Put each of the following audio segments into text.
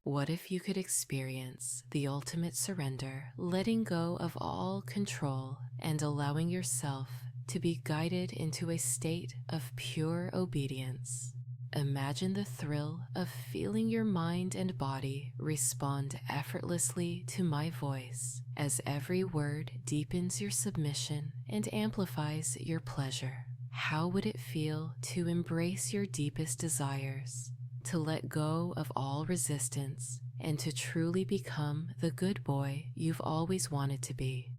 What if you could experience the ultimate surrender, letting go of all control and allowing yourself to be guided into a state of pure obedience? Imagine the thrill of feeling your mind and body respond effortlessly to my voice as every word deepens your submission and amplifies your pleasure. How would it feel to embrace your deepest desires, to let go of all resistance, and to truly become the good boy you've always wanted to be?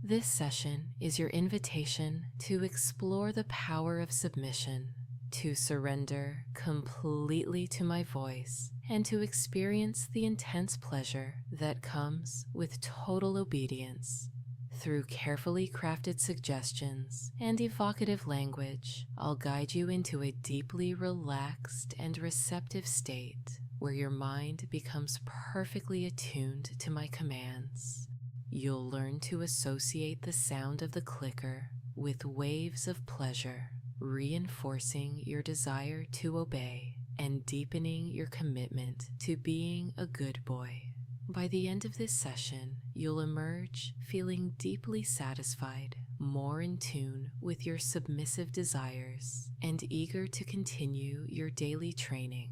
This session is your invitation to explore the power of submission, to surrender completely to my voice, and to experience the intense pleasure that comes with total obedience. Through carefully crafted suggestions and evocative language, I'll guide you into a deeply relaxed and receptive state where your mind becomes perfectly attuned to my commands. You'll learn to associate the sound of the clicker with waves of pleasure, reinforcing your desire to obey and deepening your commitment to being a good boy. By the end of this session, you'll emerge feeling deeply satisfied, more in tune with your submissive desires, and eager to continue your daily training.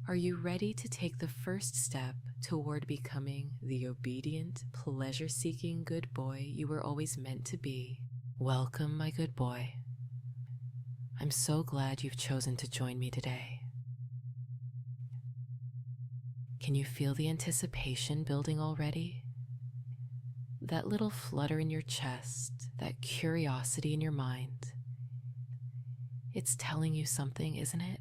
Are you ready to take the first step toward becoming the obedient, pleasure-seeking good boy you were always meant to be? Welcome, my good boy. I'm so glad you've chosen to join me today. Can you feel the anticipation building already? That little flutter in your chest, that curiosity in your mind. It's telling you something, isn't it?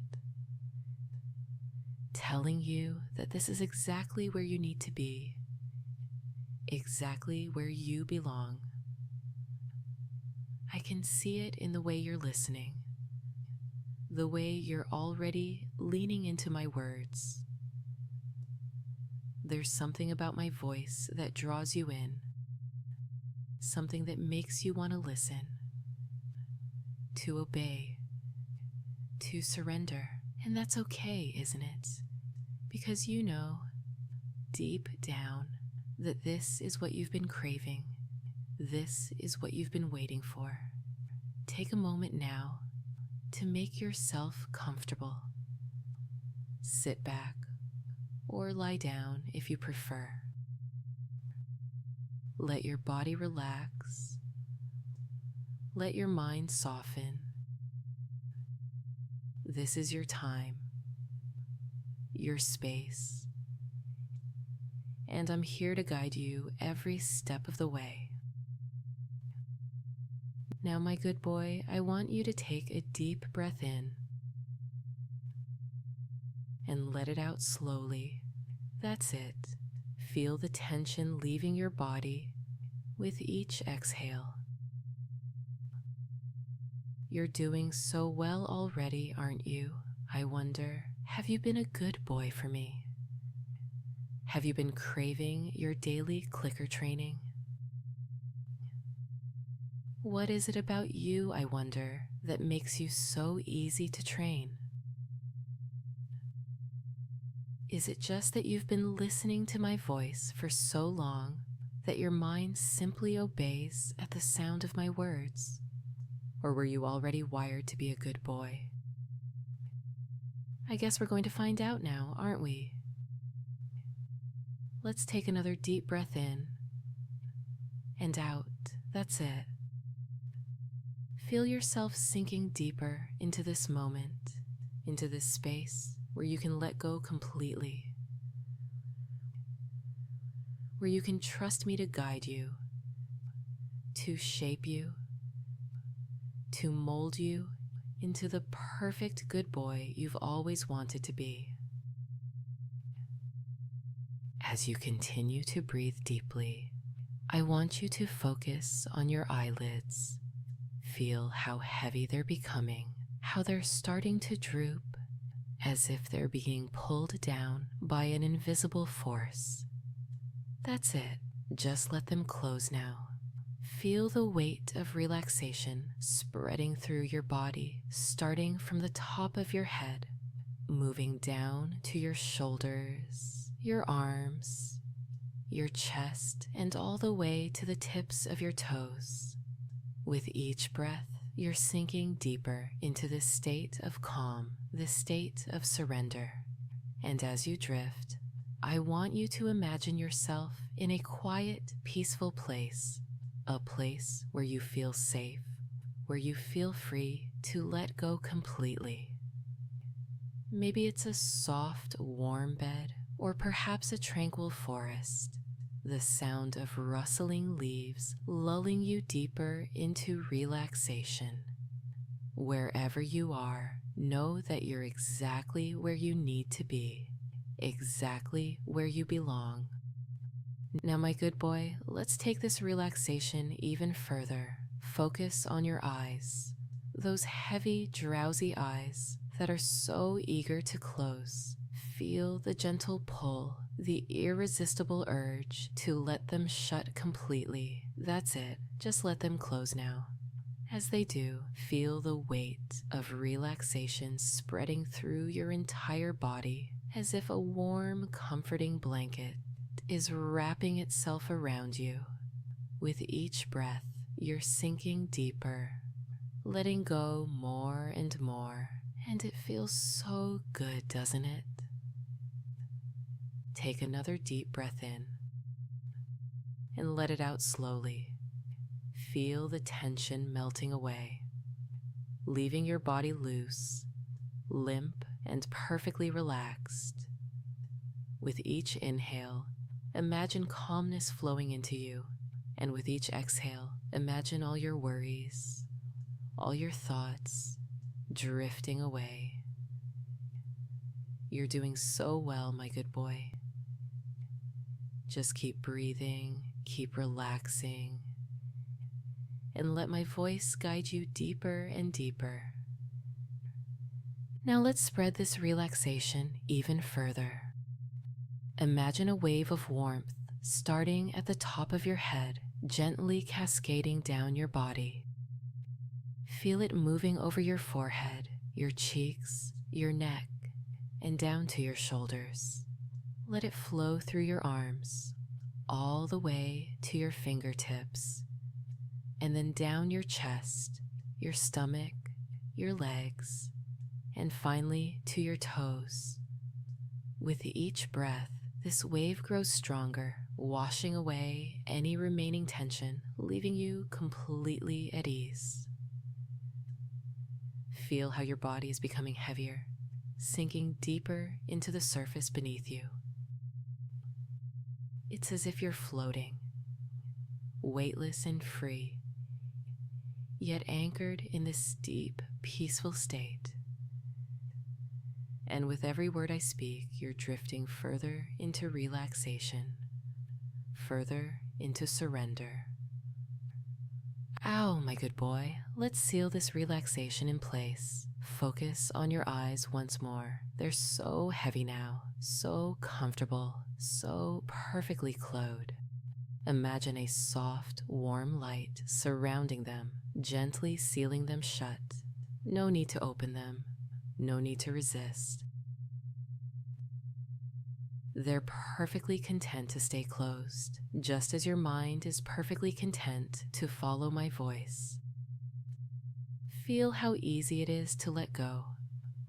Telling you that this is exactly where you need to be, exactly where you belong. I can see it in the way you're listening, the way you're already leaning into my words. There's something about my voice that draws you in, something that makes you want to listen, to obey, to surrender. And that's okay, isn't it? Because you know, deep down, that this is what you've been craving. This is what you've been waiting for. Take a moment now to make yourself comfortable. Sit back or lie down if you prefer. Let your body relax. Let your mind soften. This is your time, your space, and I'm here to guide you every step of the way. Now, my good boy, I want you to take a deep breath in and let it out slowly. That's it. Feel the tension leaving your body with each exhale. You're doing so well already, aren't you? I wonder, have you been a good boy for me? Have you been craving your daily clicker training? What is it about you, I wonder, that makes you so easy to train? Is it just that you've been listening to my voice for so long that your mind simply obeys at the sound of my words? Or were you already wired to be a good boy? I guess we're going to find out now, aren't we? Let's take another deep breath in and out. That's it. Feel yourself sinking deeper into this moment, into this space where you can let go completely, where you can trust me to guide you, to shape you, to mold you into the perfect good boy you've always wanted to be. As you continue to breathe deeply, I want you to focus on your eyelids. Feel how heavy they're becoming, how they're starting to droop, as if they're being pulled down by an invisible force. That's it. Just let them close now. Feel the weight of relaxation spreading through your body, starting from the top of your head, moving down to your shoulders, your arms, your chest, and all the way to the tips of your toes. With each breath, you're sinking deeper into this state of calm, this state of surrender. And as you drift, I want you to imagine yourself in a quiet, peaceful place, a place where you feel safe, where you feel free to let go completely. Maybe it's a soft, warm bed, or perhaps a tranquil forest, the sound of rustling leaves lulling you deeper into relaxation. Wherever you are, know that you're exactly where you need to be, exactly where you belong. Now, my good boy, let's take this relaxation even further. Focus on your eyes, those heavy, drowsy eyes that are so eager to close. Feel the gentle pull, the irresistible urge to let them shut completely. That's it, just let them close now. As they do, feel the weight of relaxation spreading through your entire body as if a warm, comforting blanket is wrapping itself around you. With each breath, you're sinking deeper, letting go more and more, and it feels so good, doesn't it? Take another deep breath in and let it out slowly. Feel the tension melting away, leaving your body loose, limp, and perfectly relaxed. With each inhale, imagine calmness flowing into you, and with each exhale, imagine all your worries, all your thoughts drifting away. You're doing so well, my good boy. Just keep breathing, keep relaxing, and let my voice guide you deeper and deeper. Now let's spread this relaxation even further. Imagine a wave of warmth starting at the top of your head, gently cascading down your body. Feel it moving over your forehead, your cheeks, your neck, and down to your shoulders. Let it flow through your arms, all the way to your fingertips, and then down your chest, your stomach, your legs, and finally to your toes. With each breath, this wave grows stronger, washing away any remaining tension, leaving you completely at ease. Feel how your body is becoming heavier, sinking deeper into the surface beneath you. It's as if you're floating, weightless and free, yet anchored in this deep, peaceful state. And with every word I speak, you're drifting further into relaxation, further into surrender. Ow, my good boy, let's seal this relaxation in place. Focus on your eyes once more. They're so heavy now, so comfortable, so perfectly closed. Imagine a soft, warm light surrounding them, gently sealing them shut. No need to open them, no need to resist. They're perfectly content to stay closed, just as your mind is perfectly content to follow my voice. Feel how easy it is to let go,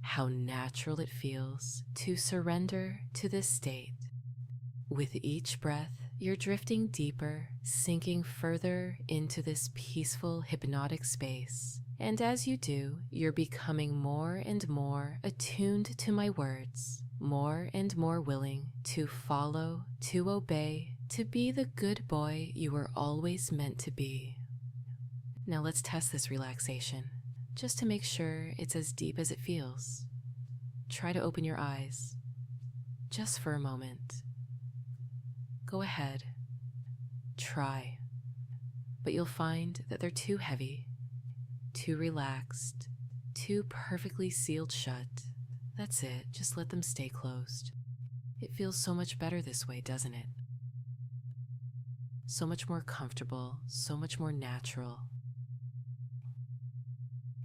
how natural it feels to surrender to this state. With each breath, you're drifting deeper, sinking further into this peaceful, hypnotic space. And as you do, you're becoming more and more attuned to my words, more and more willing to follow, to obey, to be the good boy you were always meant to be. Now let's test this relaxation, just to make sure it's as deep as it feels. Try to open your eyes, just for a moment. Go ahead, try, but you'll find that they're too heavy, too relaxed, too perfectly sealed shut. That's it, just let them stay closed. It feels so much better this way, doesn't it? So much more comfortable, so much more natural.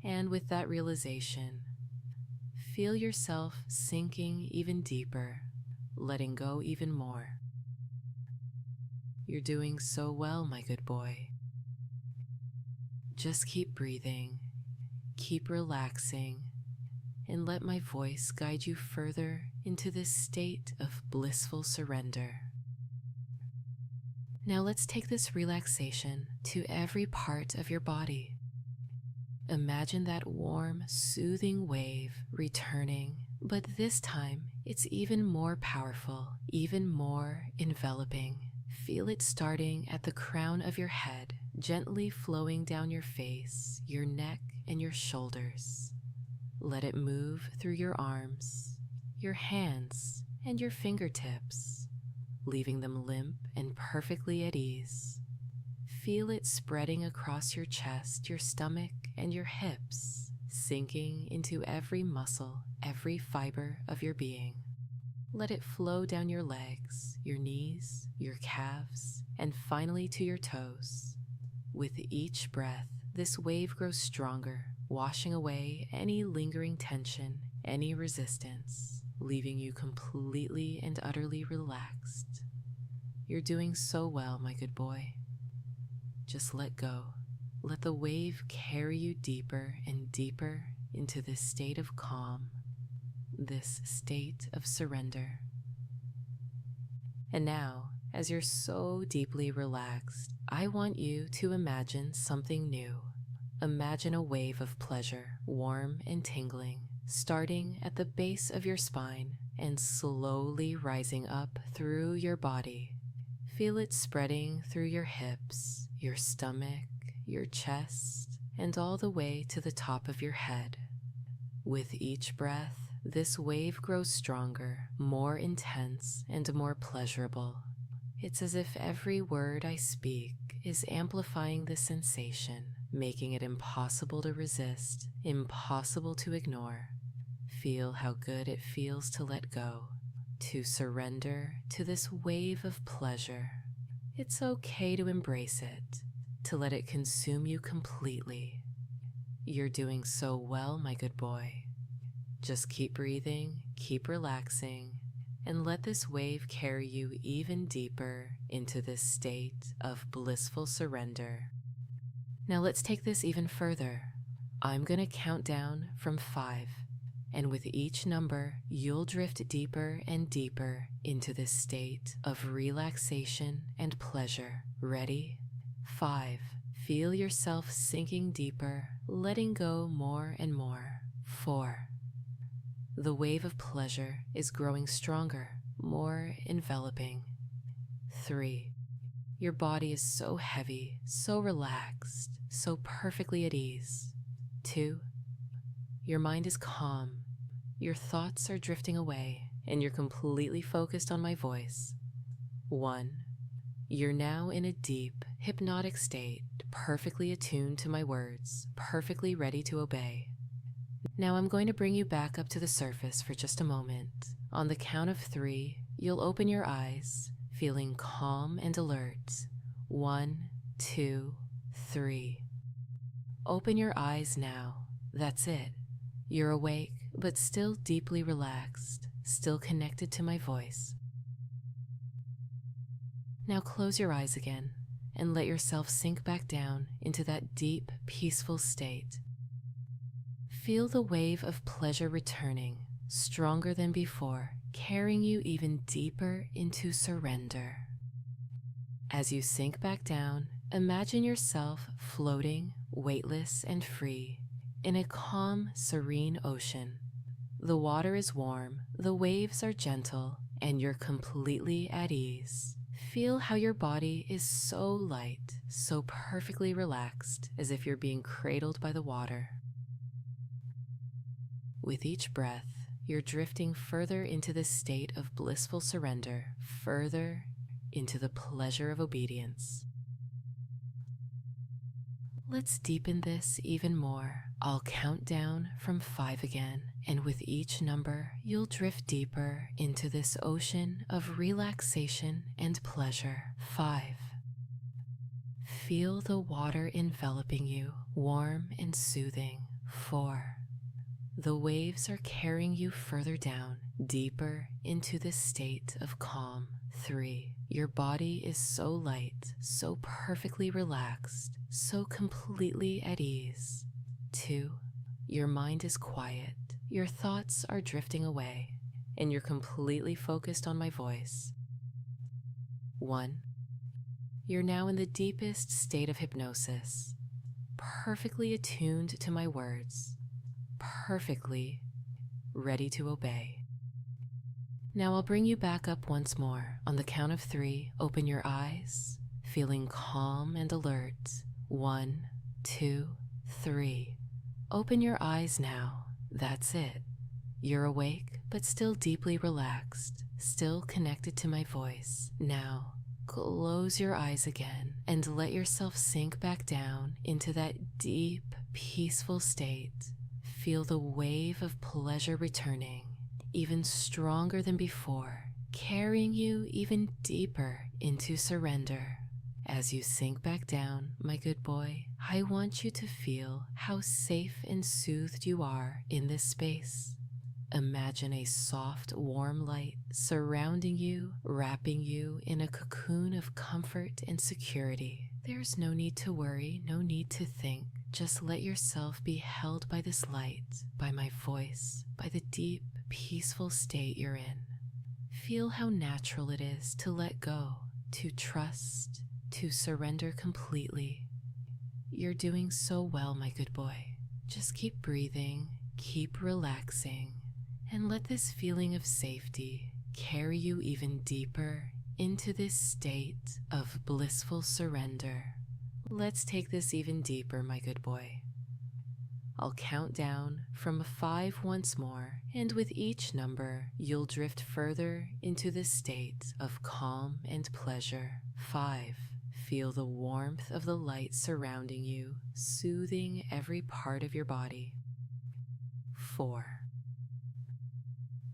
And with that realization, feel yourself sinking even deeper, letting go even more. You're doing so well, my good boy. Just keep breathing, keep relaxing, and let my voice guide you further into this state of blissful surrender. Now let's take this relaxation to every part of your body. Imagine that warm, soothing wave returning, but this time it's even more powerful, even more enveloping. Feel it starting at the crown of your head, gently flowing down your face, your neck, and your shoulders. Let it move through your arms, your hands, and your fingertips, leaving them limp and perfectly at ease. Feel it spreading across your chest, your stomach, and your hips, sinking into every muscle, every fiber of your being. Let it flow down your legs, your knees, your calves, and finally to your toes. With each breath, this wave grows stronger, washing away any lingering tension, any resistance, leaving you completely and utterly relaxed. You're doing so well, my good boy. Just let go. Let the wave carry you deeper and deeper into this state of calm, this state of surrender. And now, as you're so deeply relaxed, I want you to imagine something new. Imagine a wave of pleasure, warm and tingling, starting at the base of your spine and slowly rising up through your body. Feel it spreading through your hips, your stomach, your chest, and all the way to the top of your head. With each breath, this wave grows stronger, more intense, and more pleasurable. It's as if every word I speak is amplifying the sensation, making it impossible to resist, impossible to ignore. Feel how good it feels to let go, to surrender to this wave of pleasure. It's okay to embrace it, to let it consume you completely. You're doing so well, my good boy. Just keep breathing, keep relaxing, and let this wave carry you even deeper into this state of blissful surrender. Now let's take this even further. I'm going to count down from 5, and with each number, you'll drift deeper and deeper into this state of relaxation and pleasure. Ready? 5. Feel yourself sinking deeper, letting go more and more. 4. The wave of pleasure is growing stronger, more enveloping. 3. Your body is so heavy, so relaxed, so perfectly at ease. 2. Your mind is calm, your thoughts are drifting away, and you're completely focused on my voice. 1. You're now in a deep, hypnotic state, perfectly attuned to my words, perfectly ready to obey. Now I'm going to bring you back up to the surface for just a moment. On the count of 3, you'll open your eyes, feeling calm and alert. 1, 2, 3. Open your eyes now. That's it. You're awake, but still deeply relaxed, still connected to my voice. Now close your eyes again and let yourself sink back down into that deep, peaceful state. Feel the wave of pleasure returning, stronger than before, carrying you even deeper into surrender. As you sink back down, imagine yourself floating, weightless and free, in a calm, serene ocean. The water is warm, the waves are gentle, and you're completely at ease. Feel how your body is so light, so perfectly relaxed, as if you're being cradled by the water. With each breath, you're drifting further into this state of blissful surrender, further into the pleasure of obedience. Let's deepen this even more. I'll count down from 5 again, and with each number, you'll drift deeper into this ocean of relaxation and pleasure. 5. Feel the water enveloping you, warm and soothing. 4. The waves are carrying you further down, deeper into this state of calm. 3. Your body is so light, so perfectly relaxed, so completely at ease. 2. Your mind is quiet, your thoughts are drifting away, and you're completely focused on my voice. 1. You're now in the deepest state of hypnosis, perfectly attuned to my words, perfectly ready to obey. Now I'll bring you back up once more. On the count of 3, open your eyes, feeling calm and alert. 1, 2, 3. Open your eyes now. That's it. You're awake, but still deeply relaxed, still connected to my voice. Now, close your eyes again and let yourself sink back down into that deep, peaceful state. Feel the wave of pleasure returning, even stronger than before, carrying you even deeper into surrender. As you sink back down, my good boy, I want you to feel how safe and soothed you are in this space. Imagine a soft, warm light surrounding you, wrapping you in a cocoon of comfort and security. There's no need to worry, no need to think. Just let yourself be held by this light, by my voice, by the deep, peaceful state you're in. Feel how natural it is to let go, to trust, to surrender completely. You're doing so well, my good boy. Just keep breathing, keep relaxing, and let this feeling of safety carry you even deeper into this state of blissful surrender. Let's take this even deeper, my good boy. I'll count down from 5 once more, and with each number, you'll drift further into this state of calm and pleasure. 5. Feel the warmth of the light surrounding you, soothing every part of your body. 4.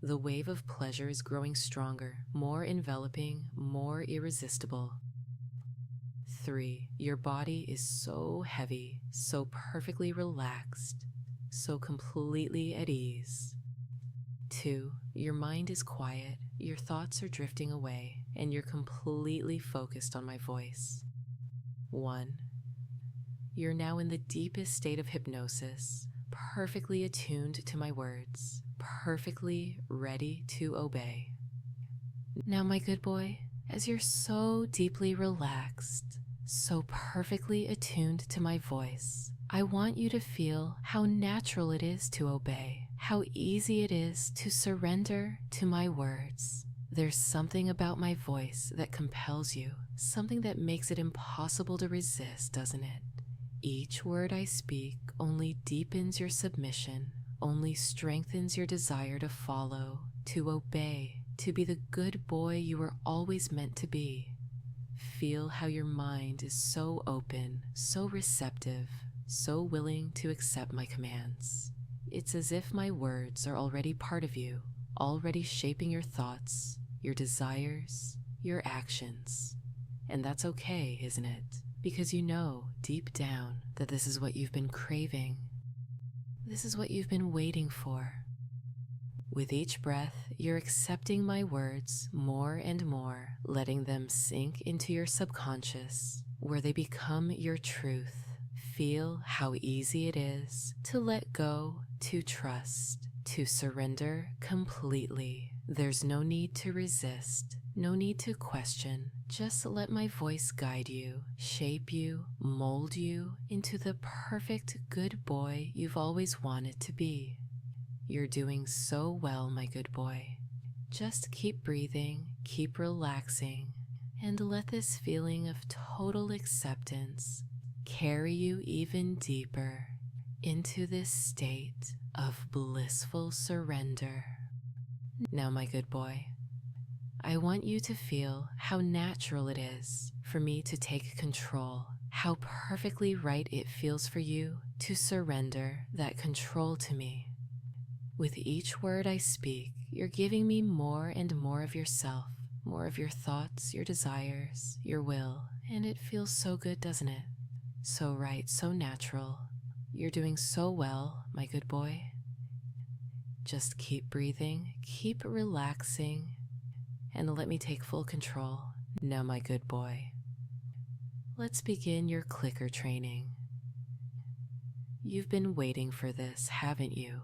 The wave of pleasure is growing stronger, more enveloping, more irresistible. 3. Your body is so heavy, so perfectly relaxed, so completely at ease. 2. Your mind is quiet, your thoughts are drifting away, and you're completely focused on my voice. 1. You're now in the deepest state of hypnosis, perfectly attuned to my words, perfectly ready to obey. Now, my good boy, as you're so deeply relaxed, so perfectly attuned to my voice, I want you to feel how natural it is to obey, how easy it is to surrender to my words. There's something about my voice that compels you, something that makes it impossible to resist, doesn't it? Each word I speak only deepens your submission, only strengthens your desire to follow, to obey, to be the good boy you were always meant to be. Feel how your mind is so open, so receptive, so willing to accept my commands. It's as if my words are already part of you, already shaping your thoughts, your desires, your actions. And that's okay, isn't it? Because you know deep down that this is what you've been craving. This is what you've been waiting for. With each breath, you're accepting my words more and more, letting them sink into your subconscious, where they become your truth. Feel how easy it is to let go, to trust, to surrender completely. There's no need to resist, no need to question. Just let my voice guide you, shape you, mold you into the perfect good boy you've always wanted to be. You're doing so well, my good boy. Just keep breathing, keep relaxing, and let this feeling of total acceptance carry you even deeper into this state of blissful surrender. Now, my good boy, I want you to feel how natural it is for me to take control, how perfectly right it feels for you to surrender that control to me. With each word I speak, you're giving me more and more of yourself, more of your thoughts, your desires, your will, and it feels so good, doesn't it? So right, so natural. You're doing so well, my good boy. Just keep breathing, keep relaxing, and let me take full control. Now, my good boy, let's begin your clicker training. You've been waiting for this, haven't you?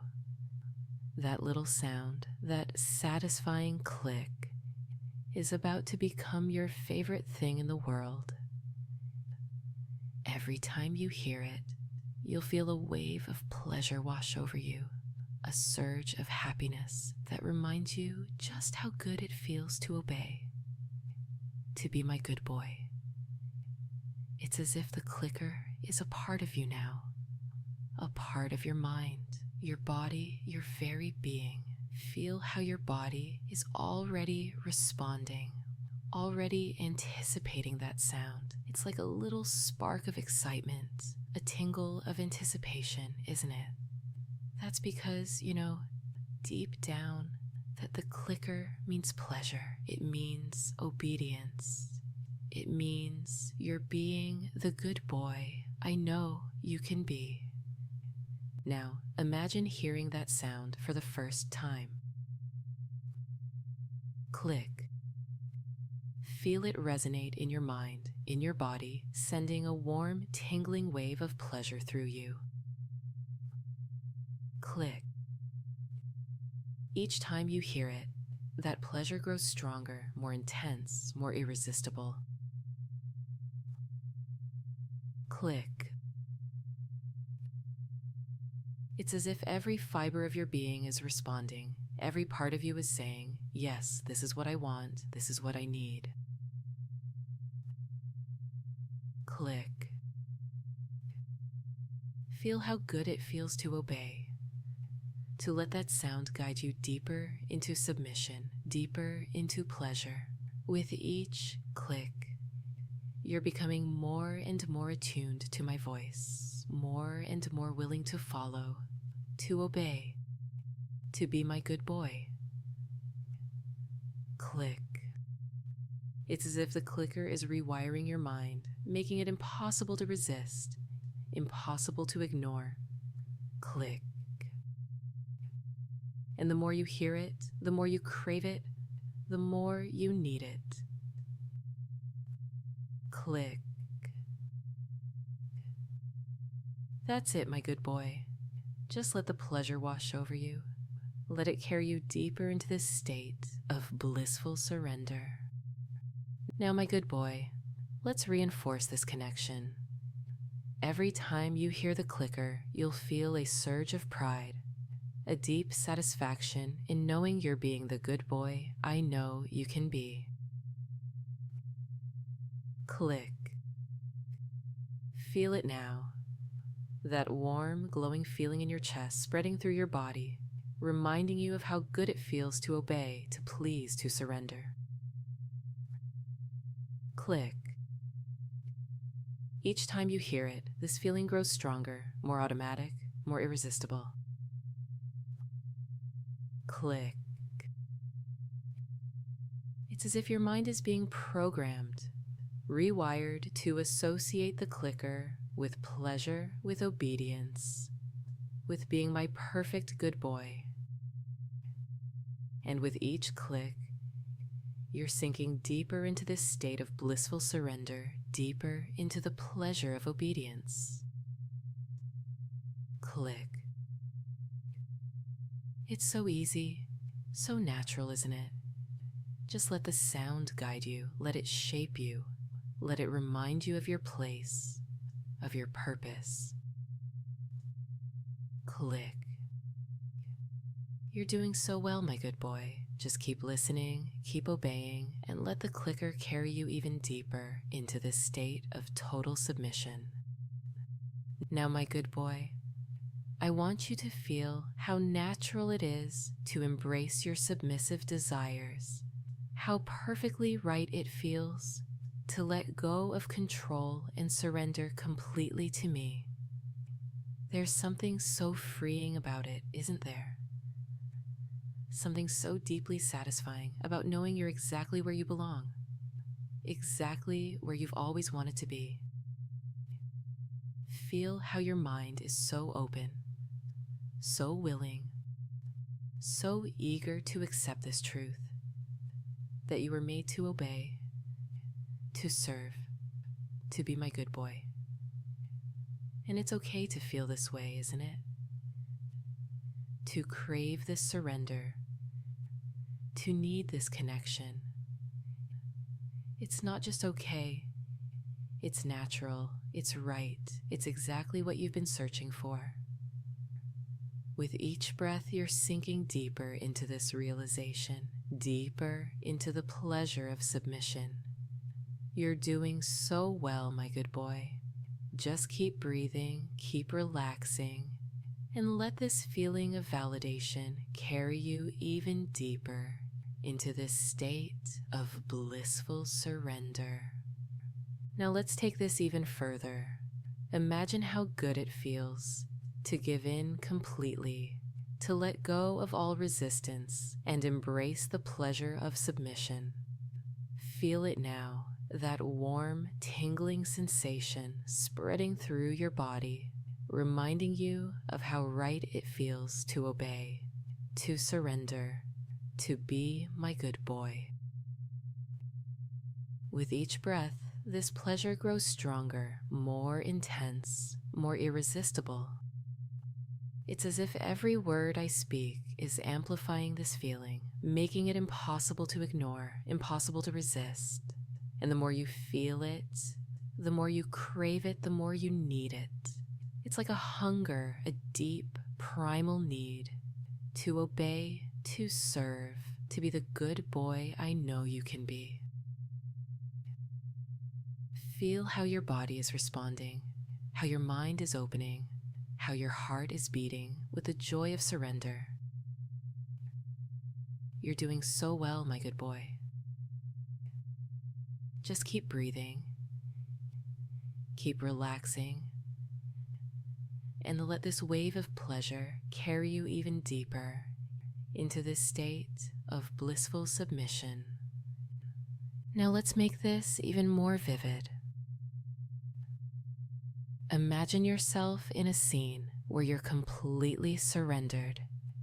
That little sound, that satisfying click, is about to become your favorite thing in the world. Every time you hear it, you'll feel a wave of pleasure wash over you, a surge of happiness that reminds you just how good it feels to obey, to be my good boy. It's as if the clicker is a part of you now, a part of your mind, your body, your very being. Feel how your body is already responding, already anticipating that sound. It's like a little spark of excitement, a tingle of anticipation, isn't it? That's because, deep down, that the clicker means pleasure. It means obedience. It means you're being the good boy I know you can be. Now, imagine hearing that sound for the first time. Click. Feel it resonate in your mind, in your body, sending a warm, tingling wave of pleasure through you. Click. Each time you hear it, that pleasure grows stronger, more intense, more irresistible. Click. It's as if every fiber of your being is responding. Every part of you is saying, yes, this is what I want, this is what I need. Click. Feel how good it feels to obey, to let that sound guide you deeper into submission, deeper into pleasure. With each click, you're becoming more and more attuned to my voice, more and more willing to follow, to obey, to be my good boy. Click. It's as if the clicker is rewiring your mind, making it impossible to resist, impossible to ignore. Click. And the more you hear it, the more you crave it, the more you need it. Click. That's it, my good boy. Just let the pleasure wash over you. Let it carry you deeper into this state of blissful surrender. Now, my good boy, let's reinforce this connection. Every time you hear the clicker, you'll feel a surge of pride, a deep satisfaction in knowing you're being the good boy I know you can be. Click. Feel it now. That warm, glowing feeling in your chest spreading through your body, reminding you of how good it feels to obey, to please, to surrender. Click. Each time you hear it, this feeling grows stronger, more automatic, more irresistible. Click. It's as if your mind is being programmed, rewired to associate the clicker with pleasure, with obedience, with being my perfect good boy. And with each click, you're sinking deeper into this state of blissful surrender, deeper into the pleasure of obedience. Click. It's so easy, so natural, isn't it? Just let the sound guide you, let it shape you, let it remind you of your place, of your purpose. Click. You're doing so well, my good boy. Just keep listening, keep obeying, and let the clicker carry you even deeper into this state of total submission. Now, my good boy, I want you to feel how natural it is to embrace your submissive desires, how perfectly right it feels to let go of control and surrender completely to me. There's something so freeing about it, isn't there? Something so deeply satisfying about knowing you're exactly where you belong, exactly where you've always wanted to be. Feel how your mind is so open, so willing, so eager to accept this truth that you were made to obey, to serve, to be my good boy. And it's okay to feel this way, isn't it? To crave this surrender, to need this connection. It's not just okay, it's natural, it's right, it's exactly what you've been searching for. With each breath, you're sinking deeper into this realization, deeper into the pleasure of submission. You're doing so well, my good boy. Just keep breathing, keep relaxing, and let this feeling of validation carry you even deeper into this state of blissful surrender. Now let's take this even further. Imagine how good it feels to give in completely, to let go of all resistance and embrace the pleasure of submission. Feel it now, that warm, tingling sensation spreading through your body, reminding you of how right it feels to obey, to surrender, to be my good boy. With each breath, this pleasure grows stronger, more intense, more irresistible. It's as if every word I speak is amplifying this feeling, making it impossible to ignore, impossible to resist. And the more you feel it, the more you crave it, the more you need it. It's like a hunger, a deep, primal need to obey, to serve, to be the good boy I know you can be. Feel how your body is responding, how your mind is opening, how your heart is beating with the joy of surrender. You're doing so well, my good boy. Just keep breathing, keep relaxing, and let this wave of pleasure carry you even deeper into this state of blissful submission. Now let's make this even more vivid. Imagine yourself in a scene where you're completely surrendered,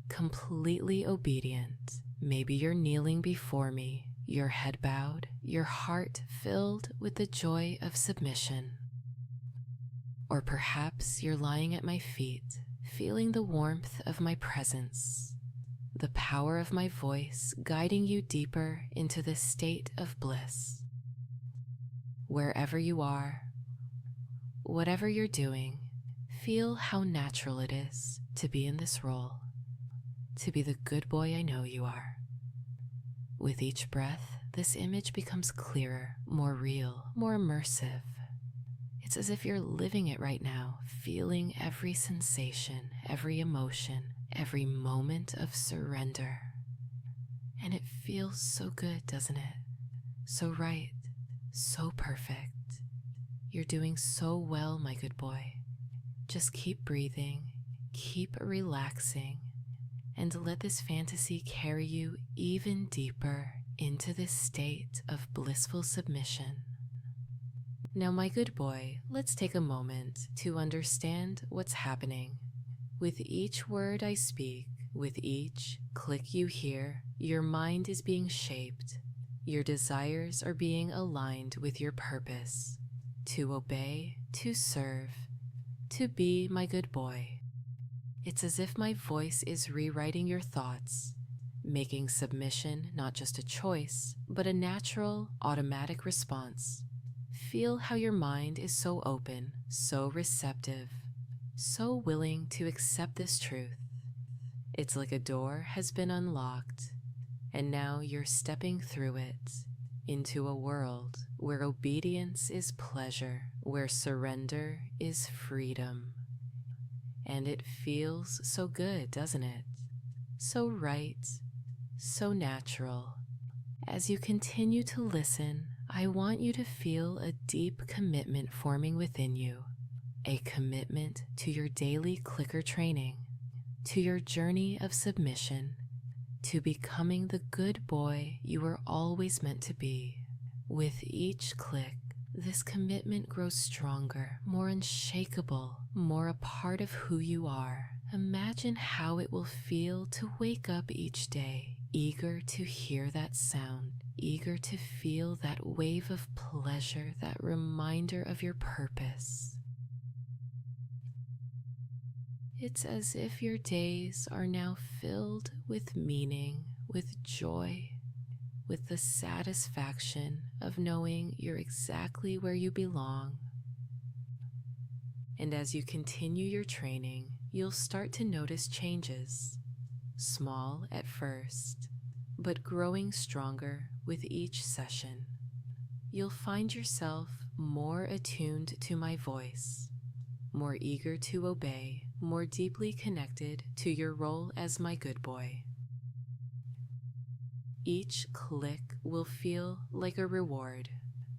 completely obedient. Maybe you're kneeling before me, your head bowed, your heart filled with the joy of submission. Or perhaps you're lying at my feet, feeling the warmth of my presence, the power of my voice guiding you deeper into this state of bliss. Wherever you are, whatever you're doing, feel how natural it is to be in this role, to be the good boy I know you are. With each breath, this image becomes clearer, more real, more immersive. It's as if you're living it right now, feeling every sensation, every emotion, every moment of surrender. And it feels so good, doesn't it? So right, so perfect. You're doing so well, my good boy. Just keep breathing, keep relaxing, and let this fantasy carry you even deeper into this state of blissful submission. Now, my good boy, let's take a moment to understand what's happening. With each word I speak, with each click you hear, your mind is being shaped. Your desires are being aligned with your purpose. To obey, to serve, to be my good boy. It's as if my voice is rewriting your thoughts, making submission not just a choice, but a natural, automatic response. Feel how your mind is so open, so receptive, so willing to accept this truth. It's like a door has been unlocked, and now you're stepping through it into a world where obedience is pleasure, where surrender is freedom. And it feels so good, doesn't it? So right, so natural. As you continue to listen, I want you to feel a deep commitment forming within you, a commitment to your daily clicker training, to your journey of submission, to becoming the good boy you were always meant to be. With each click, this commitment grows stronger, more unshakable, more a part of who you are, Imagine how it will feel to wake up each day, eager to hear that sound, eager to feel that wave of pleasure, that reminder of your purpose. It's as if your days are now filled with meaning, with joy, with the satisfaction of knowing you're exactly where you belong. And as you continue your training, you'll start to notice changes, small at first, but growing stronger with each session. You'll find yourself more attuned to my voice, more eager to obey, more deeply connected to your role as my good boy. Each click will feel like a reward,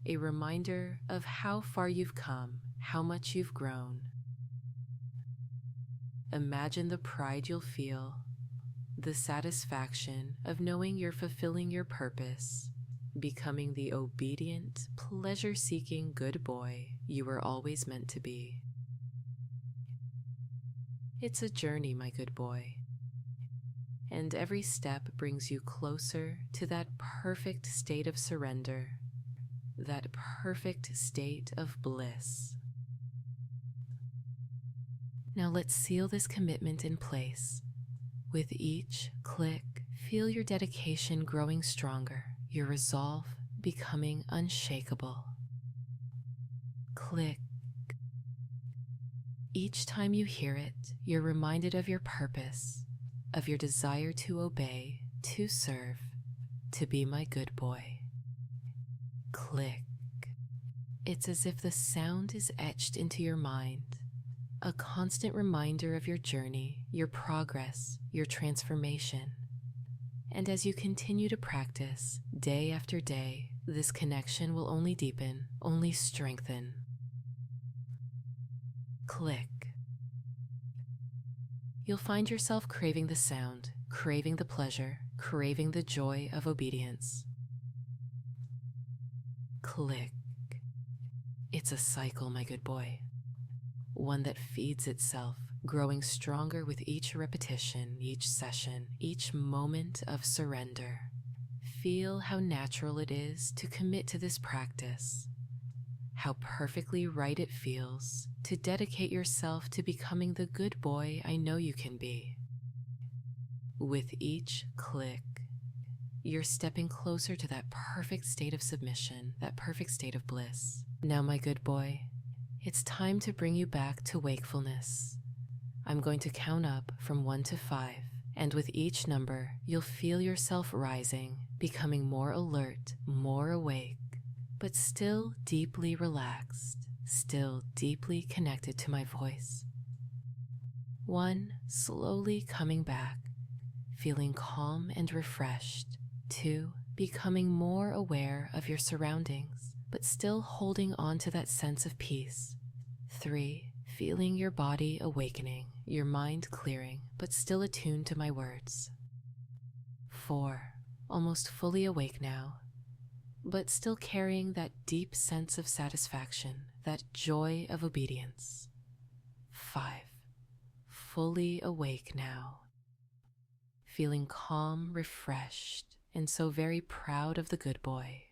a reminder of how far you've come, how much you've grown. Imagine the pride you'll feel, the satisfaction of knowing you're fulfilling your purpose, becoming the obedient, pleasure-seeking good boy you were always meant to be. It's a journey, my good boy, and every step brings you closer to that perfect state of surrender, that perfect state of bliss. Now let's seal this commitment in place. With each click, feel your dedication growing stronger, your resolve becoming unshakable. Click. Each time you hear it, you're reminded of your purpose, of your desire to obey, to serve, to be my good boy. Click. It's as if the sound is etched into your mind, a constant reminder of your journey, your progress, your transformation. And as you continue to practice, day after day, this connection will only deepen, only strengthen. Click. You'll find yourself craving the sound, craving the pleasure, craving the joy of obedience. Click. It's a cycle, my good boy. One that feeds itself, growing stronger with each repetition, each session, each moment of surrender. Feel how natural it is to commit to this practice, how perfectly right it feels to dedicate yourself to becoming the good boy I know you can be. With each click, you're stepping closer to that perfect state of submission, that perfect state of bliss. Now, my good boy, it's time to bring you back to wakefulness. I'm going to count up from 1 to 5, and with each number, you'll feel yourself rising, becoming more alert, more awake, but still deeply relaxed, still deeply connected to my voice. 1, slowly coming back, feeling calm and refreshed. 2, becoming more aware of your surroundings, but still holding on to that sense of peace. 3, feeling your body awakening, your mind clearing, but still attuned to my words. 4, almost fully awake now, but still carrying that deep sense of satisfaction, that joy of obedience. 5, fully awake now, feeling calm, refreshed, and so very proud of the good boy.